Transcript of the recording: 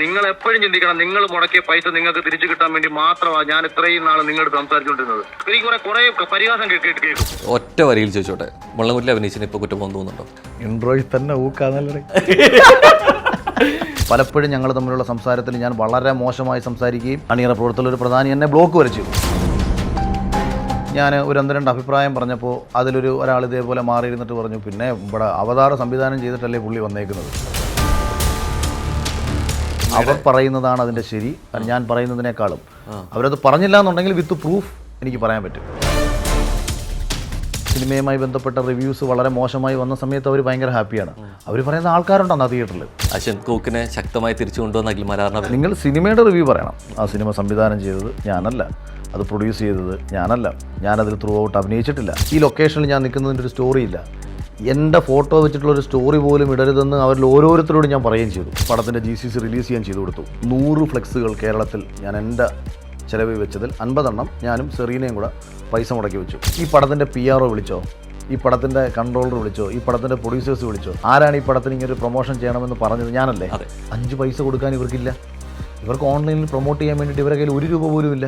നിങ്ങൾ എപ്പോഴും ചിന്തിക്കണം, നിങ്ങൾ മുടക്കിയ പൈസ നിങ്ങൾക്ക് തിരിച്ചു കിട്ടാൻ വേണ്ടി മാത്രമാണ് ഞാൻ ഇത്രയും നാൾ നിങ്ങളോട് സംസാരിച്ചുകൊണ്ടിരുന്നത്. എനിക്ക് കുറെ പരിഹാസം കേൾക്കും. ഒറ്റ വരിയിൽ ചോദിച്ചോട്ടെ, മുള്ളൻകുട്ടിൽ അഭിനയിച്ചിന് ഇപ്പൊ കുറ്റം തോന്നുന്നുണ്ടോ? ഇൻട്രോയിൽ തന്നെ ഊക്കാന്നല്ലേ. പലപ്പോഴും ഞങ്ങൾ തമ്മിലുള്ള സംസാരത്തിൽ ഞാൻ വളരെ മോശമായി സംസാരിക്കുകയും അണിയറ പ്രവർത്തകർ ഒരു പ്രധാനി എന്നെ ബ്ലോക്ക് വരച്ചു. ഞാൻ ഒരു 1-2 അഭിപ്രായം പറഞ്ഞപ്പോൾ ഒരാൾ ഇതേപോലെ മാറിയിരുന്നിട്ട് പറഞ്ഞു, പിന്നെ ഇവിടെ അവതാര സംവിധാനം ചെയ്തിട്ടല്ലേ പുള്ളി വന്നേക്കുന്നത്. അവർ പറയുന്നതാണ് അതിൻ്റെ ശരി, ഞാൻ പറയുന്നതിനേക്കാളും. അവരത് പറഞ്ഞില്ല എന്നുണ്ടെങ്കിൽ വിത്ത് പ്രൂഫ് എനിക്ക് പറയാൻ പറ്റും. സിനിമയുമായി ബന്ധപ്പെട്ട റിവ്യൂസ് വളരെ മോശമായി വന്ന സമയത്ത് അവർ ഭയങ്കര ഹാപ്പിയാണ്. അവർ പറയുന്ന ആൾക്കാരുണ്ടെന്ന് ആ തിയേറ്ററിൽ. അശ്വന്ത് കോക്കിനെ ശക്തമായി തിരിച്ചു കൊണ്ടുവന്ന അഖിൽമാരാറിനെ നിങ്ങൾ സിനിമയുടെ റിവ്യൂ പറയണം. ആ സിനിമ സംവിധാനം ചെയ്തത് ഞാനല്ല, അത് പ്രൊഡ്യൂസ് ചെയ്തത് ഞാനല്ല, ഞാനതിൽ ത്രൂ ഔട്ട് അഭിനയിച്ചിട്ടില്ല. ഈ ലൊക്കേഷനിൽ ഞാൻ നിൽക്കുന്നതിൻ്റെ ഒരു സ്റ്റോറിയില്ല. എൻ്റെ ഫോട്ടോ വെച്ചിട്ടുള്ളൊരു സ്റ്റോറി പോലും ഇടരുതെന്ന് അവരിൽ ഓരോരുത്തരോടും ഞാൻ പറയുകയും ചെയ്തു. പടത്തിൻ്റെ GCC റിലീസ് ചെയ്യാൻ ചെയ്തു കൊടുത്തു. 100 ഫ്ലെക്സുകൾ കേരളത്തിൽ ഞാൻ എൻ്റെ ചിലവ് വെച്ചതിൽ 50 എണ്ണം ഞാനും സെറീനയും കൂടെ പൈസ മുടക്കി വെച്ചു. ഈ പടത്തിൻ്റെ PRO വിളിച്ചോ, ഈ പടത്തിൻ്റെ കൺട്രോളർ വിളിച്ചോ, ഈ പടത്തിൻ്റെ പ്രൊഡ്യൂസേഴ്സ് വിളിച്ചോ, ആരാണ് ഈ പടത്തിന് ഇങ്ങനെ ഒരു പ്രൊമോഷൻ ചെയ്യണമെന്ന് പറഞ്ഞത്? ഞാനല്ലേ. 5 പൈസ കൊടുക്കാൻ ഇവർക്കില്ല. ഇവർക്ക് ഓൺലൈനിൽ പ്രൊമോട്ട് ചെയ്യാൻ വേണ്ടിയിട്ട് ഇവരുടെ കയ്യിൽ 1 രൂപ പോലും ഇല്ല.